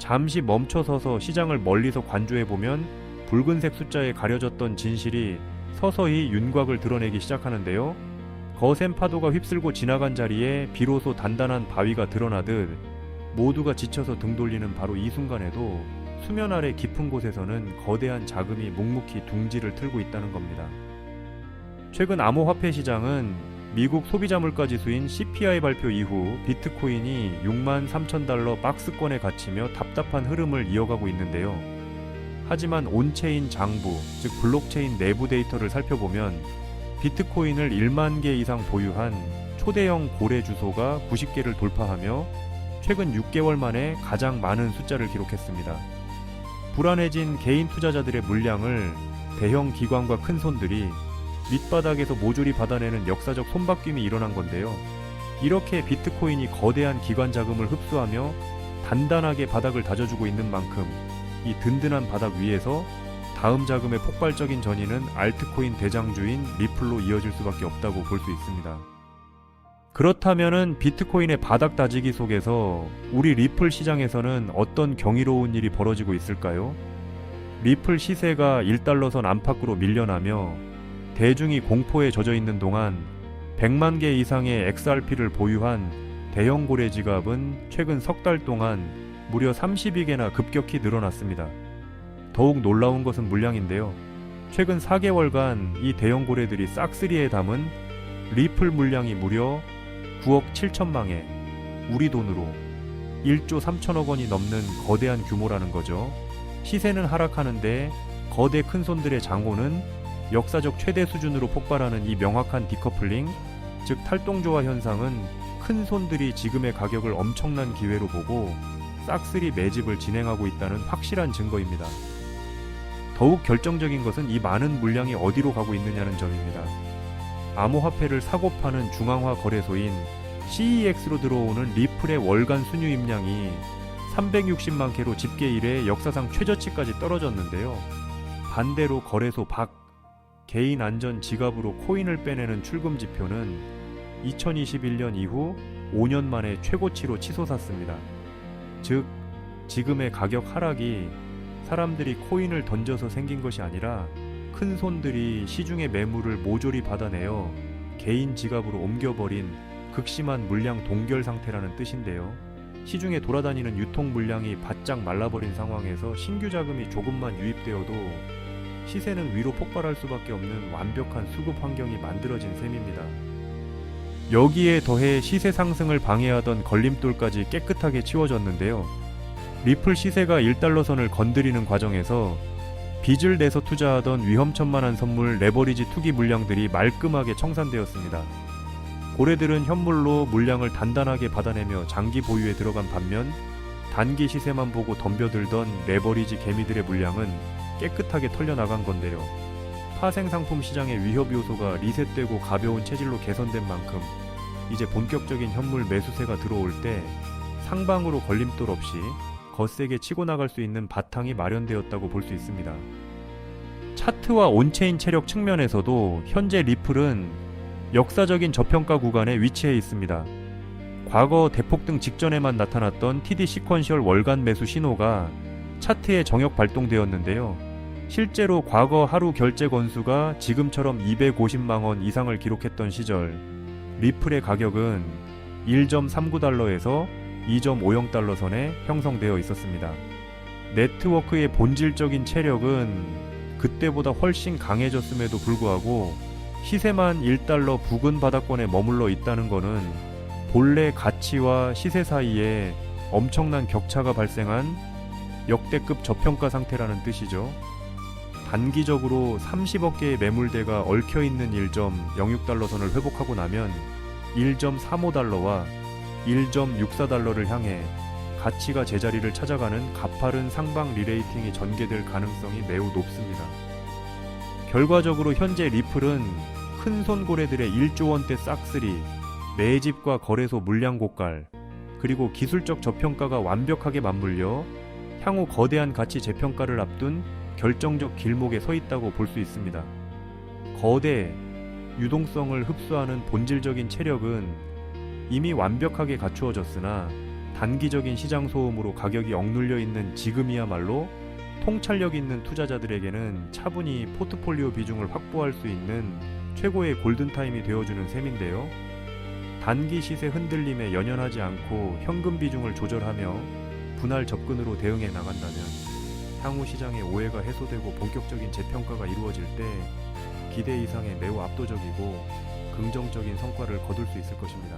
잠시 멈춰서서 시장을 멀리서 관조해보면 붉은색 숫자에 가려졌던 진실이 서서히 윤곽을 드러내기 시작하는데요. 거센 파도가 휩쓸고 지나간 자리에 비로소 단단한 바위가 드러나듯 모두가 지쳐서 등 돌리는 바로 이 순간에도 수면 아래 깊은 곳에서는 거대한 자금이 묵묵히 둥지를 틀고 있다는 겁니다. 최근 암호화폐 시장은 미국 소비자 물가 지수인 CPI 발표 이후 비트코인이 63,000달러 박스권에 갇히며 답답한 흐름을 이어가고 있는데요. 하지만 온체인 장부, 즉 블록체인 내부 데이터를 살펴보면 비트코인을 1만 개 이상 보유한 초대형 고래 주소가 90개를 돌파하며 최근 6개월 만에 가장 많은 숫자를 기록했습니다. 불안해진 개인 투자자들의 물량을 대형 기관과 큰 손들이 밑바닥에서 모조리 받아내는 역사적 손바뀜이 일어난 건데요. 이렇게 비트코인이 거대한 기관 자금을 흡수하며 단단하게 바닥을 다져주고 있는 만큼 이 든든한 바닥 위에서 다음 자금의 폭발적인 전이는 알트코인 대장주인 리플로 이어질 수밖에 없다고 볼 수 있습니다. 그렇다면은 비트코인의 바닥 다지기 속에서 우리 리플 시장에서는 어떤 경이로운 일이 벌어지고 있을까요? 리플 시세가 1달러선 안팎으로 밀려나며 대중이 공포에 젖어 있는 동안 100만 개 이상의 XRP를 보유한 대형 고래 지갑은 최근 석 달 동안 무려 32개나 급격히 늘어났습니다. 더욱 놀라운 것은 물량인데요. 최근 4개월간 이 대형 고래들이 싹쓸이에 담은 리플 물량이 무려 9억 7천망에 우리 돈으로 1조 3천억 원이 넘는 거대한 규모라는 거죠. 시세는 하락하는데 거대 큰손들의 장호는 역사적 최대 수준으로 폭발하는 이 명확한 디커플링, 즉 탈동조화 현상은 큰손들이 지금의 가격을 엄청난 기회로 보고 싹쓸이 매집을 진행하고 있다는 확실한 증거입니다. 더욱 결정적인 것은 이 많은 물량이 어디로 가고 있느냐는 점입니다. 암호화폐를 사고 파는 중앙화 거래소인 CEX로 들어오는 리플의 월간 순유 입량이 360만 개로 집계 이래 역사상 최저치까지 떨어졌는데요. 반대로 거래소 밖 개인 안전 지갑으로 코인을 빼내는 출금 지표는 2021년 이후 5년 만에 최고치로 치솟았습니다. 즉, 지금의 가격 하락이 사람들이 코인을 던져서 생긴 것이 아니라 큰 손들이 시중의 매물을 모조리 받아내어 개인 지갑으로 옮겨버린 극심한 물량 동결 상태라는 뜻인데요. 시중에 돌아다니는 유통 물량이 바짝 말라버린 상황에서 신규 자금이 조금만 유입되어도 시세는 위로 폭발할 수밖에 없는 완벽한 수급 환경이 만들어진 셈입니다. 여기에 더해 시세 상승을 방해하던 걸림돌까지 깨끗하게 치워졌는데요. 리플 시세가 1달러 선을 건드리는 과정에서 빚을 내서 투자하던 위험천만한 선물 레버리지 투기 물량들이 말끔하게 청산되었습니다. 고래들은 현물로 물량을 단단하게 받아내며 장기 보유에 들어간 반면 단기 시세만 보고 덤벼들던 레버리지 개미들의 물량은 깨끗하게 털려나간 건데요. 파생상품 시장의 위협 요소가 리셋되고 가벼운 체질로 개선된 만큼 이제 본격적인 현물 매수세가 들어올 때 상방으로 걸림돌 없이 거세게 치고 나갈 수 있는 바탕이 마련되었다고 볼 수 있습니다. 차트와 온체인 체력 측면에서도 현재 리플은 역사적인 저평가 구간에 위치해 있습니다. 과거 대폭등 직전에만 나타났던 TD 시퀀셜 월간 매수 신호가 차트에 정역 발동되었는데요. 실제로 과거 하루 결제 건수가 지금처럼 250만 원 이상을 기록했던 시절 리플의 가격은 1.39달러에서 2.50달러 선에 형성되어 있었습니다. 네트워크의 본질적인 체력은 그때보다 훨씬 강해졌음에도 불구하고 시세만 1달러 부근 바닥권에 머물러 있다는 것은 본래 가치와 시세 사이에 엄청난 격차가 발생한 역대급 저평가 상태라는 뜻이죠. 단기적으로 30억 개의 매물대가 얽혀있는 1.06달러 선을 회복하고 나면 1.35달러와 1.64달러를 향해 가치가 제자리를 찾아가는 가파른 상방 리레이팅이 전개될 가능성이 매우 높습니다. 결과적으로 현재 리플은 큰손 고래들의 1조 원대 싹쓸이, 매집과 거래소 물량 고갈, 그리고 기술적 저평가가 완벽하게 맞물려 향후 거대한 가치 재평가를 앞둔 결정적 길목에 서 있다고 볼 수 있습니다. 거대, 유동성을 흡수하는 본질적인 체력은 이미 완벽하게 갖추어졌으나 단기적인 시장 소음으로 가격이 억눌려 있는 지금이야말로 통찰력 있는 투자자들에게는 차분히 포트폴리오 비중을 확보할 수 있는 최고의 골든타임이 되어주는 셈인데요. 단기 시세 흔들림에 연연하지 않고 현금 비중을 조절하며 분할 접근으로 대응해 나간다면 향후 시장의 오해가 해소되고 본격적인 재평가가 이루어질 때 기대 이상의 매우 압도적이고 긍정적인 성과를 거둘 수 있을 것입니다.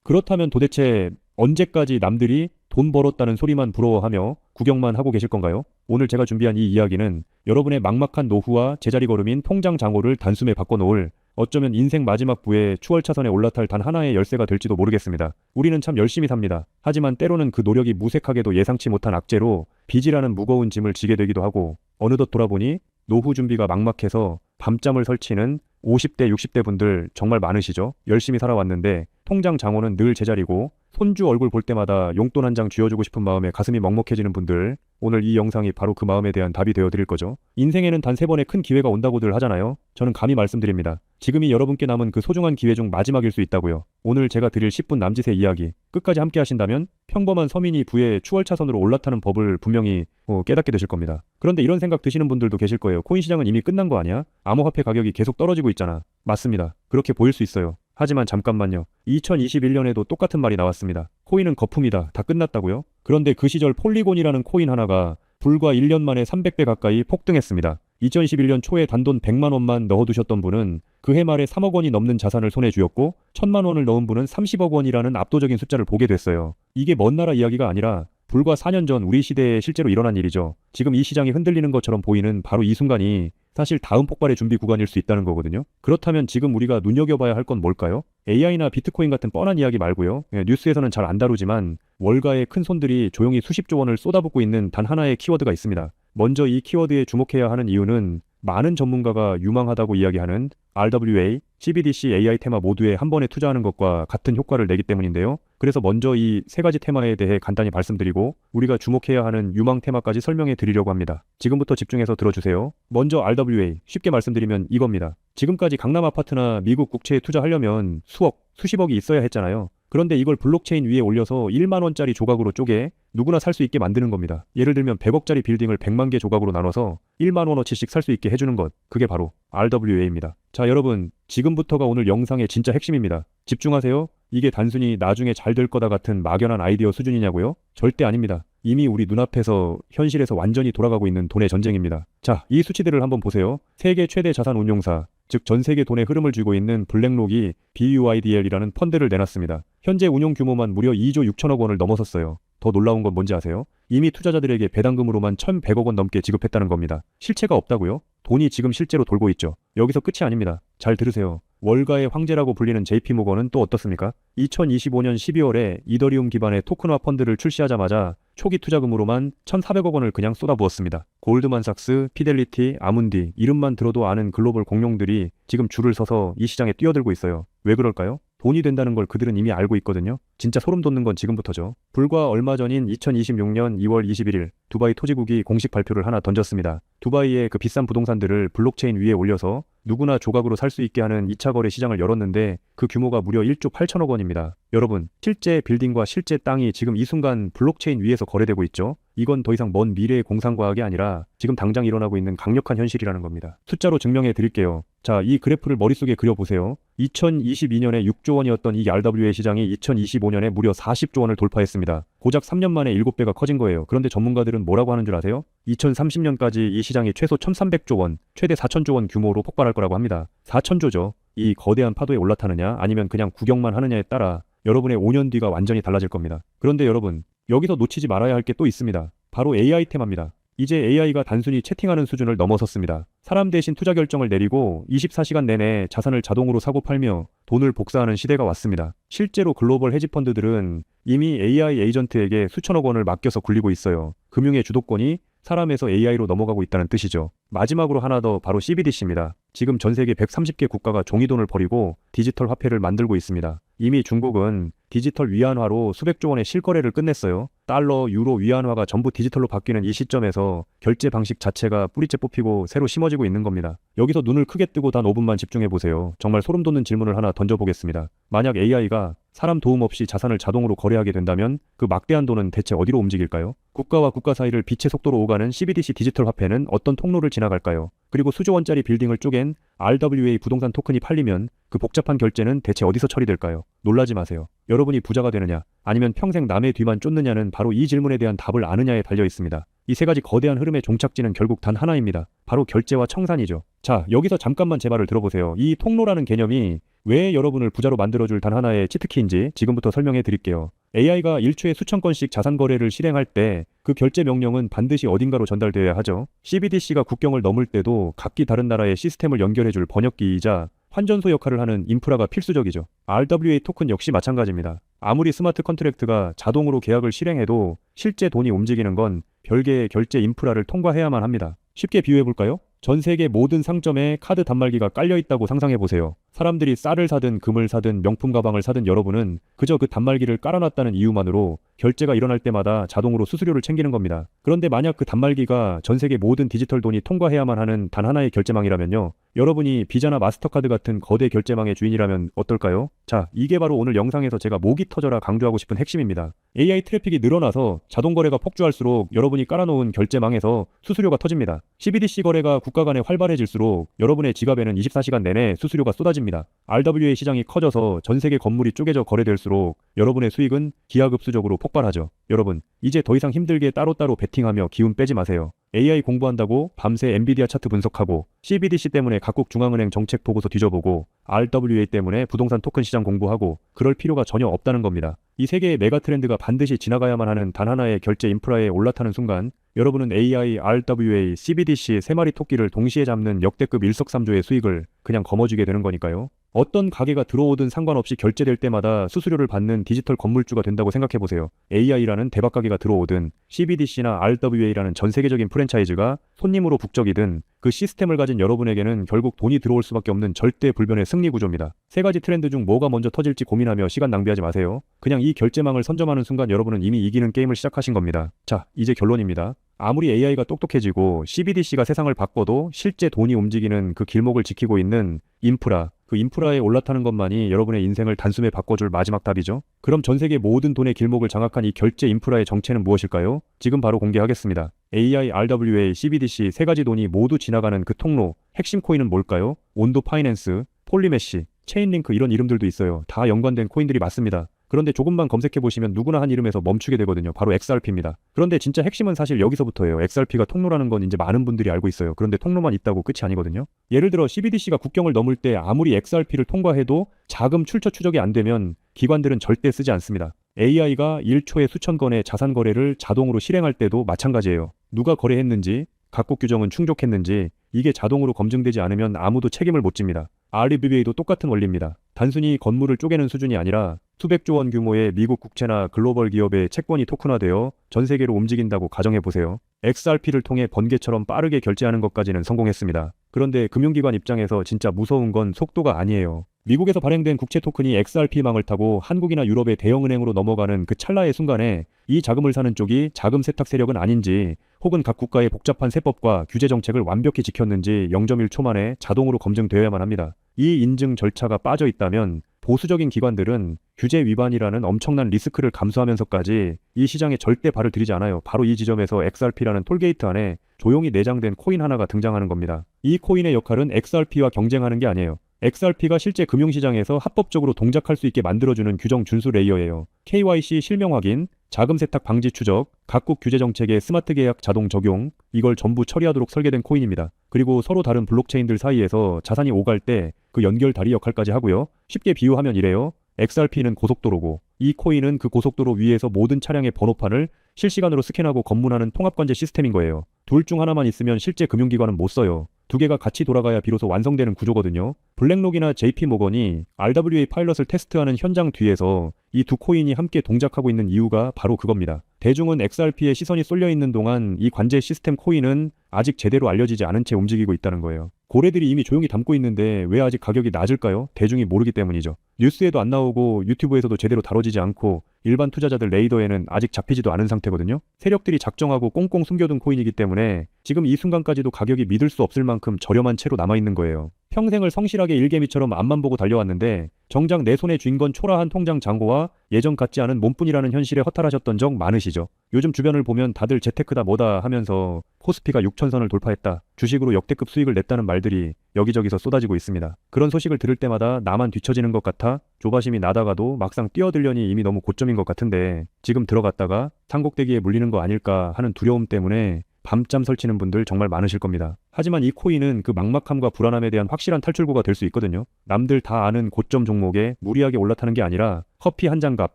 그렇다면 도대체 언제까지 남들이 돈 벌었다는 소리만 부러워하며 구경만 하고 계실 건가요? 오늘 제가 준비한 이 이야기는 여러분의 막막한 노후와 제자리 걸음인 통장 잔고를 단숨에 바꿔놓을 어쩌면 인생 마지막 부에 추월차선에 올라탈 단 하나의 열쇠가 될지도 모르겠습니다. 우리는 참 열심히 삽니다. 하지만 때로는 그 노력이 무색하게도 예상치 못한 악재로 빚이라는 무거운 짐을 지게 되기도 하고 어느덧 돌아보니 노후 준비가 막막해서 밤잠을 설치는 50대, 60대 분들 정말 많으시죠? 열심히 살아왔는데 통장 잔고는 늘 제자리고 손주 얼굴 볼 때마다 용돈 한 장 쥐어주고 싶은 마음에 가슴이 먹먹해지는 분들, 오늘 이 영상이 바로 그 마음에 대한 답이 되어드릴 거죠. 인생에는 단 3번의 큰 기회가 온다고들 하잖아요. 저는 감히 말씀드립니다. 지금이 여러분께 남은 그 소중한 기회 중 마지막일 수 있다고요. 오늘 제가 드릴 10분 남짓의 이야기 끝까지 함께 하신다면 평범한 서민이 부의 추월차선으로 올라타는 법을 분명히 깨닫게 되실 겁니다. 그런데 이런 생각 드시는 분들도 계실 거예요. 코인 시장은 이미 끝난 거 아니야? 암호화폐 가격이 계속 떨어지고 있잖아. 맞습니다. 그렇게 보일 수 있어요. 하지만 잠깐만요. 2021년에도 똑같은 말이 나왔습니다. 코인은 거품이다. 다 끝났다고요? 그런데 그 시절 폴리곤이라는 코인 하나가 불과 1년 만에 300배 가까이 폭등했습니다. 2021년 초에 단돈 100만 원만 넣어두셨던 분은 그해 말에 3억 원이 넘는 자산을 손에 쥐었고 1000만 원을 넣은 분은 30억 원이라는 압도적인 숫자를 보게 됐어요. 이게 먼 나라 이야기가 아니라 불과 4년 전 우리 시대에 실제로 일어난 일이죠. 지금 이 시장이 흔들리는 것처럼 보이는 바로 이 순간이 사실 다음 폭발의 준비 구간일 수 있다는 거거든요. 그렇다면 지금 우리가 눈여겨봐야 할 건 뭘까요? AI나 비트코인 같은 뻔한 이야기 말고요. 뉴스에서는 잘 안 다루지만 월가의 큰 손들이 조용히 수십조 원을 쏟아붓고 있는 단 하나의 키워드가 있습니다. 먼저 이 키워드에 주목해야 하는 이유는 많은 전문가가 유망하다고 이야기하는 RWA, CBDC, AI 테마 모두에 한 번에 투자하는 것과 같은 효과를 내기 때문인데요. 그래서 먼저 이 세 가지 테마에 대해 간단히 말씀드리고 우리가 주목해야 하는 유망 테마까지 설명해 드리려고 합니다. 지금부터 집중해서 들어주세요. 먼저 RWA, 쉽게 말씀드리면 이겁니다. 지금까지 강남 아파트나 미국 국채에 투자하려면 수억, 수십억이 있어야 했잖아요. 그런데 이걸 블록체인 위에 올려서 1만 원짜리 조각으로 쪼개 누구나 살 수 있게 만드는 겁니다. 예를 들면 100억짜리 빌딩을 100만 개 조각으로 나눠서 1만 원어치씩 살 수 있게 해주는 것. 그게 바로 RWA입니다. 자, 여러분, 지금부터가 오늘 영상의 진짜 핵심입니다. 집중하세요. 이게 단순히 나중에 잘 될 거다 같은 막연한 아이디어 수준이냐고요? 절대 아닙니다. 이미 우리 눈앞에서 현실에서 완전히 돌아가고 있는 돈의 전쟁입니다. 자, 이 수치들을 한번 보세요. 세계 최대 자산 운용사, 즉 전 세계 돈의 흐름을 쥐고 있는 블랙록이 BUIDL이라는 펀드를 내놨습니다. 현재 운용 규모만 무려 2조 6천억 원을 넘어섰어요. 더 놀라운 건 뭔지 아세요? 이미 투자자들에게 배당금으로만 1,100억 원 넘게 지급했다는 겁니다. 실체가 없다고요? 돈이 지금 실제로 돌고 있죠. 여기서 끝이 아닙니다. 잘 들으세요. 월가의 황제라고 불리는 JP모건은 또 어떻습니까? 2025년 12월에 이더리움 기반의 토큰화 펀드를 출시하자마자 초기 투자금으로만 1,400억 원을 그냥 쏟아부었습니다. 골드만삭스, 피델리티, 아문디, 이름만 들어도 아는 글로벌 공룡들이 지금 줄을 서서 이 시장에 뛰어들고 있어요. 왜 그럴까요? 돈이 된다는 걸 그들은 이미 알고 있거든요. 진짜 소름 돋는 건 지금부터죠. 불과 얼마 전인 2026년 2월 21일 두바이 토지국이 공식 발표를 하나 던졌습니다. 두바이의 그 비싼 부동산들을 블록체인 위에 올려서 누구나 조각으로 살 수 있게 하는 2차 거래 시장을 열었는데 그 규모가 무려 1조 8천억 원입니다. 여러분, 실제 빌딩과 실제 땅이 지금 이 순간 블록체인 위에서 거래되고 있죠. 이건 더 이상 먼 미래의 공상과학이 아니라 지금 당장 일어나고 있는 강력한 현실이라는 겁니다. 숫자로 증명해 드릴게요. 자, 이 그래프를 머릿속에 그려보세요. 2022년에 6조 원이었던 이 RWA 시장이 2025년에 무려 40조 원을 돌파했습니다. 고작 3년 만에 7배가 커진 거예요. 그런데 전문가들은 뭐라고 하는 줄 아세요? 2030년까지 이 시장이 최소 1,300조 원, 최대 4,000조 원 규모로 폭발할 거라고 합니다. 4,000조죠. 이 거대한 파도에 올라타느냐 아니면 그냥 구경만 하느냐에 따라 여러분의 5년 뒤가 완전히 달라질 겁니다. 그런데 여러분, 여기서 놓치지 말아야 할 게 또 있습니다. 바로 AI 테마입니다. 이제 AI가 단순히 채팅하는 수준을 넘어섰습니다. 사람 대신 투자 결정을 내리고 24시간 내내 자산을 자동으로 사고 팔며 돈을 복사하는 시대가 왔습니다. 실제로 글로벌 헤지펀드들은 이미 AI 에이전트에게 수천억 원을 맡겨서 굴리고 있어요. 금융의 주도권이 사람에서 AI로 넘어가고 있다는 뜻이죠. 마지막으로 하나 더, 바로 CBDC입니다. 지금 전 세계 130개 국가가 종이돈을 버리고 디지털 화폐를 만들고 있습니다. 이미 중국은 디지털 위안화로 수백조 원의 실거래를 끝냈어요. 달러, 유로, 위안화가 전부 디지털로 바뀌는 이 시점에서 결제 방식 자체가 뿌리째 뽑히고 새로 심어지고 있는 겁니다. 여기서 눈을 크게 뜨고 단 5분만 집중해 보세요. 정말 소름 돋는 질문을 하나 던져보겠습니다. 만약 AI가 사람 도움 없이 자산을 자동으로 거래하게 된다면 그 막대한 돈은 대체 어디로 움직일까요? 국가와 국가 사이를 빛의 속도로 오가는 CBDC 디지털 화폐는 어떤 통로를 지나갈까요? 그리고 수조 원짜리 빌딩을 쪼갠 RWA 부동산 토큰이 팔리면 그 복잡한 결제는 대체 어디서 처리될까요? 놀라지 마세요. 여러분이 부자가 되느냐 아니면 평생 남의 뒤만 쫓느냐는 바로 이 질문에 대한 답을 아느냐에 달려 있습니다. 이 세 가지 거대한 흐름의 종착지는 결국 단 하나입니다. 바로 결제와 청산이죠. 자, 여기서 잠깐만 제 말을 들어보세요. 이 통로라는 개념이 왜 여러분을 부자로 만들어줄 단 하나의 치트키인지 지금부터 설명해 드릴게요. AI가 1초에 수천 건씩 자산 거래를 실행할 때 그 결제 명령은 반드시 어딘가로 전달되어야 하죠. CBDC가 국경을 넘을 때도 각기 다른 나라의 시스템을 연결해줄 번역기이자 환전소 역할을 하는 인프라가 필수적이죠. RWA 토큰 역시 마찬가지입니다. 아무리 스마트 컨트랙트가 자동으로 계약을 실행해도 실제 돈이 움직이는 건 별개의 결제 인프라를 통과해야만 합니다. 쉽게 비유해볼까요? 전 세계 모든 상점에 카드 단말기가 깔려있다고 상상해보세요. 사람들이 쌀을 사든 금을 사든 명품 가방을 사든 여러분은 그저 그 단말기를 깔아놨다는 이유만으로 결제가 일어날 때마다 자동으로 수수료를 챙기는 겁니다. 그런데 만약 그 단말기가 전 세계 모든 디지털 돈이 통과해야만 하는 단 하나의 결제망이라면요. 여러분이 비자나 마스터카드 같은 거대 결제망의 주인이라면 어떨까요? 자, 이게 바로 오늘 영상에서 제가 목이 터져라 강조하고 싶은 핵심입니다. AI 트래픽이 늘어나서 자동거래가 폭주할수록 여러분이 깔아놓은 결제망에서 수수료가 터집니다. CBDC 거래가 국가 간에 활발해질수록 여러분의 지갑에는 24시간 내내 수수료가 쏟아집니다. RWA 시장이 커져서 전 세계 건물이 쪼개져 거래될수록 여러분의 수익은 기하급수적으로 폭발하죠. 여러분, 이제 더 이상 힘들게 따로따로 베팅하며 기운 빼지 마세요. AI 공부한다고 밤새 엔비디아 차트 분석하고 CBDC 때문에 각국 중앙은행 정책 보고서 뒤져보고 RWA 때문에 부동산 토큰 시장 공부하고 그럴 필요가 전혀 없다는 겁니다. 이 세 개의 메가 트렌드가 반드시 지나가야만 하는 단 하나의 결제 인프라에 올라타는 순간 여러분은 AI, RWA, CBDC 세 마리 토끼를 동시에 잡는 역대급 일석삼조의 수익을 그냥 거머쥐게 되는 거니까요. 어떤 가게가 들어오든 상관없이 결제될 때마다 수수료를 받는 디지털 건물주가 된다고 생각해보세요. AI라는 대박 가게가 들어오든 CBDC나 RWA라는 전 세계적인 프랜차이즈가 손님으로 북적이든 그 시스템을 가진 여러분에게는 결국 돈이 들어올 수밖에 없는 절대 불변의 승리 구조입니다. 세 가지 트렌드 중 뭐가 먼저 터질지 고민하며 시간 낭비하지 마세요. 그냥 이 결제망을 선점하는 순간 여러분은 이미 이기는 게임을 시작하신 겁니다. 자, 이제 결론입니다. 아무리 AI가 똑똑해지고 CBDC가 세상을 바꿔도 실제 돈이 움직이는 그 길목을 지키고 있는 인프라, 그 인프라에 올라타는 것만이 여러분의 인생을 단숨에 바꿔줄 마지막 답이죠. 그럼 전 세계 모든 돈의 길목을 장악한 이 결제 인프라의 정체는 무엇일까요? 지금 바로 공개하겠습니다. AI, RWA, CBDC 세 가지 돈이 모두 지나가는 그 통로, 핵심 코인은 뭘까요? 온도 파이낸스, 폴리메시, 체인링크 이런 이름들도 있어요. 다 연관된 코인들이 맞습니다. 그런데 조금만 검색해보시면 누구나 한 이름에서 멈추게 되거든요. 바로 XRP입니다. 그런데 진짜 핵심은 사실 여기서부터예요. XRP가 통로라는 건 이제 많은 분들이 알고 있어요. 그런데 통로만 있다고 끝이 아니거든요. 예를 들어 CBDC가 국경을 넘을 때 아무리 XRP를 통과해도 자금 출처 추적이 안 되면 기관들은 절대 쓰지 않습니다. AI가 1초에 수천 건의 자산 거래를 자동으로 실행할 때도 마찬가지예요. 누가 거래했는지, 각국 규정은 충족했는지 이게 자동으로 검증되지 않으면 아무도 책임을 못 집니다. RWA도 똑같은 원리입니다. 단순히 건물을 쪼개는 수준이 아니라 수백조 원 규모의 미국 국채나 글로벌 기업의 채권이 토큰화되어 전 세계로 움직인다고 가정해보세요. XRP를 통해 번개처럼 빠르게 결제하는 것까지는 성공했습니다. 그런데 금융기관 입장에서 진짜 무서운 건 속도가 아니에요. 미국에서 발행된 국채 토큰이 XRP망을 타고 한국이나 유럽의 대형은행으로 넘어가는 그 찰나의 순간에 이 자금을 사는 쪽이 자금 세탁 세력은 아닌지 혹은 각 국가의 복잡한 세법과 규제 정책을 완벽히 지켰는지 0.1초 만에 자동으로 검증되어야만 합니다. 이 인증 절차가 빠져 있다면 보수적인 기관들은 규제 위반이라는 엄청난 리스크를 감수하면서까지 이 시장에 절대 발을 들이지 않아요. 바로 이 지점에서 XRP라는 톨게이트 안에 조용히 내장된 코인 하나가 등장하는 겁니다. 이 코인의 역할은 XRP와 경쟁하는 게 아니에요. XRP가 실제 금융시장에서 합법적으로 동작할 수 있게 만들어주는 규정 준수 레이어예요. KYC 실명 확인, 자금 세탁 방지 추적, 각국 규제 정책의 스마트 계약 자동 적용, 이걸 전부 처리하도록 설계된 코인입니다. 그리고 서로 다른 블록체인들 사이에서 자산이 오갈 때 그 연결 다리 역할까지 하고요. 쉽게 비유하면 이래요. XRP는 고속도로고 이 코인은 그 고속도로 위에서 모든 차량의 번호판을 실시간으로 스캔하고 검문하는 통합관제 시스템인 거예요. 둘 중 하나만 있으면 실제 금융기관은 못 써요. 두 개가 같이 돌아가야 비로소 완성되는 구조거든요. 블랙록이나 JP모건이 RWA 파일럿을 테스트하는 현장 뒤에서 이 두 코인이 함께 동작하고 있는 이유가 바로 그겁니다. 대중은 XRP에 시선이 쏠려 있는 동안 이 관제 시스템 코인은 아직 제대로 알려지지 않은 채 움직이고 있다는 거예요. 고래들이 이미 조용히 담고 있는데 왜 아직 가격이 낮을까요? 대중이 모르기 때문이죠. 뉴스에도 안 나오고 유튜브에서도 제대로 다뤄지지 않고 일반 투자자들 레이더에는 아직 잡히지도 않은 상태거든요. 세력들이 작정하고 꽁꽁 숨겨둔 코인이기 때문에 지금 이 순간까지도 가격이 믿을 수 없을 만큼 저렴한 채로 남아있는 거예요. 평생을 성실하게 일개미처럼 앞만 보고 달려왔는데 정작 내 손에 쥔 건 초라한 통장 잔고와 예전 같지 않은 몸뿐이라는 현실에 허탈하셨던 적 많으시죠. 요즘 주변을 보면 다들 재테크다 뭐다 하면서 코스피가 6천선을 돌파했다, 주식으로 역대급 수익을 냈다는 말들이 여기저기서 쏟아지고 있습니다. 그런 소식을 들을 때마다 나만 뒤처지는 것 같아 조바심이 나다가도 막상 뛰어들려니 이미 너무 고점인 것 같은데 지금 들어갔다가 산꼭대기에 물리는 거 아닐까 하는 두려움 때문에 밤잠 설치는 분들 정말 많으실 겁니다. 하지만 이 코인은 그 막막함과 불안함에 대한 확실한 탈출구가 될 수 있거든요. 남들 다 아는 고점 종목에 무리하게 올라타는 게 아니라 커피 한 잔 값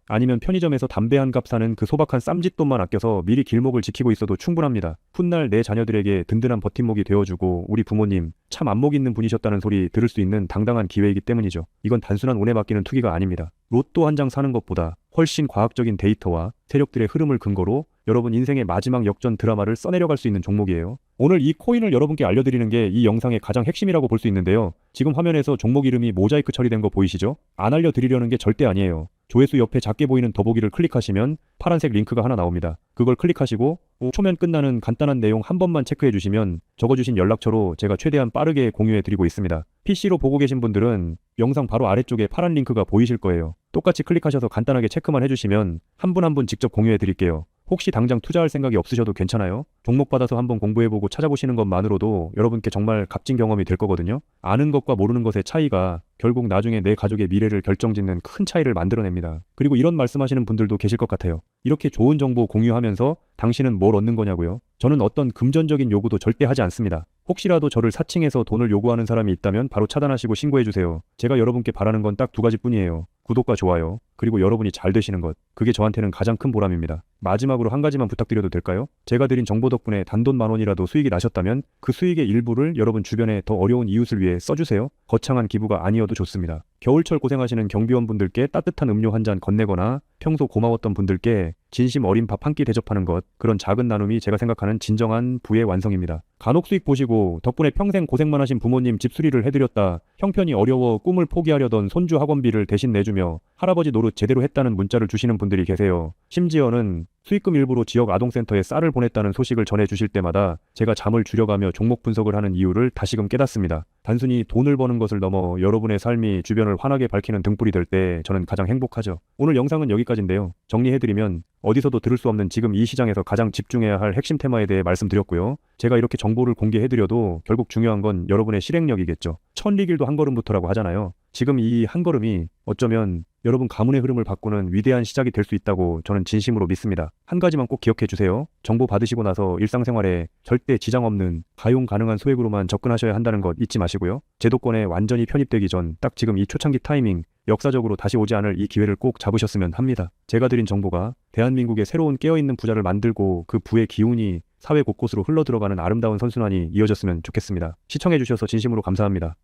아니면 편의점에서 담배 한 값 사는 그 소박한 쌈짓돈만 아껴서 미리 길목을 지키고 있어도 충분합니다. 훗날 내 자녀들에게 든든한 버팀목이 되어주고 우리 부모님 참 안목 있는 분이셨다는 소리 들을 수 있는 당당한 기회이기 때문이죠. 이건 단순한 운에 맡기는 투기가 아닙니다. 로또 한 장 사는 것보다 훨씬 과학적인 데이터와 세력들의 흐름을 근거로 여러분 인생의 마지막 역전 드라마를 써내려갈 수 있는 종목이에요. 오늘 이 코인을 여러분께 알려드리는 게 이 영상의 가장 핵심이라고 볼 수 있는데요. 지금 화면에서 종목 이름이 모자이크 처리된 거 보이시죠? 안 알려드리려는 게 절대 아니에요. 조회수 옆에 작게 보이는 더보기를 클릭하시면 파란색 링크가 하나 나옵니다. 그걸 클릭하시고 5초면 끝나는 간단한 내용 한 번만 체크해 주시면 적어주신 연락처로 제가 최대한 빠르게 공유해 드리고 있습니다. PC로 보고 계신 분들은 영상 바로 아래쪽에 파란 링크가 보이실 거예요. 똑같이 클릭하셔서 간단하게 체크만 해주시면 한 분 한 분 직접 공유해 드릴게요. 혹시 당장 투자할 생각이 없으셔도 괜찮아요. 종목 받아서 한번 공부해보고 찾아보시는 것만으로도 여러분께 정말 값진 경험이 될 거거든요. 아는 것과 모르는 것의 차이가 결국 나중에 내 가족의 미래를 결정짓는 큰 차이를 만들어냅니다. 그리고 이런 말씀하시는 분들도 계실 것 같아요. 이렇게 좋은 정보 공유하면서 당신은 뭘 얻는 거냐고요? 저는 어떤 금전적인 요구도 절대 하지 않습니다. 혹시라도 저를 사칭해서 돈을 요구하는 사람이 있다면 바로 차단하시고 신고해주세요. 제가 여러분께 바라는 건 딱 두 가지뿐이에요. 구독과 좋아요, 그리고 여러분이 잘 되시는 것. 그게 저한테는 가장 큰 보람입니다. 마지막으로 한 가지만 부탁드려도 될까요? 제가 드린 정보 덕분에 단돈 10,000원이라도 수익이 나셨다면 그 수익의 일부를 여러분 주변에 더 어려운 이웃을 위해 써주세요. 거창한 기부가 아니어도 좋습니다. 겨울철 고생하시는 경비원분들께 따뜻한 음료 한 잔 건네거나 평소 고마웠던 분들께 진심 어린 밥 한 끼 대접하는 것, 그런 작은 나눔이 제가 생각하는 진정한 부의 완성입니다. 간혹 수익 보시고 덕분에 평생 고생만 하신 부모님 집 수리를 해드렸다, 형편이 어려워 꿈을 포기하려던 손주 학원비를 대신 내주며 할아버지 노릇 제대로 했다는 문자를 주시는 분들이 계세요. 심지어는 수익금 일부로 지역 아동센터에 쌀을 보냈다는 소식을 전해주실 때마다 제가 잠을 줄여가며 종목 분석을 하는 이유를 다시금 깨닫습니다. 단순히 돈을 버는 것을 넘어 여러분의 삶이 주변을 환하게 밝히는 등불이 될 때 저는 가장 행복하죠. 오늘 영상은 여기까지인데요. 정리해드리면 어디서도 들을 수 없는 지금 이 시장에서 가장 집중해야 할 핵심 테마에 대해 말씀드렸고요. 제가 이렇게 정보를 공개해드려도 결국 중요한 건 여러분의 실행력이겠죠. 천리길도 한 걸음부터라고 하잖아요. 지금 이 한 걸음이 어쩌면 여러분 가문의 흐름을 바꾸는 위대한 시작이 될 수 있다고 저는 진심으로 믿습니다. 한 가지만 꼭 기억해 주세요. 정보 받으시고 나서 일상생활에 절대 지장 없는 가용 가능한 소액으로만 접근하셔야 한다는 것 잊지 마시고요. 제도권에 완전히 편입되기 전 딱 지금 이 초창기 타이밍, 역사적으로 다시 오지 않을 이 기회를 꼭 잡으셨으면 합니다. 제가 드린 정보가 대한민국의 새로운 깨어있는 부자를 만들고 그 부의 기운이 사회 곳곳으로 흘러들어가는 아름다운 선순환이 이어졌으면 좋겠습니다. 시청해주셔서 진심으로 감사합니다.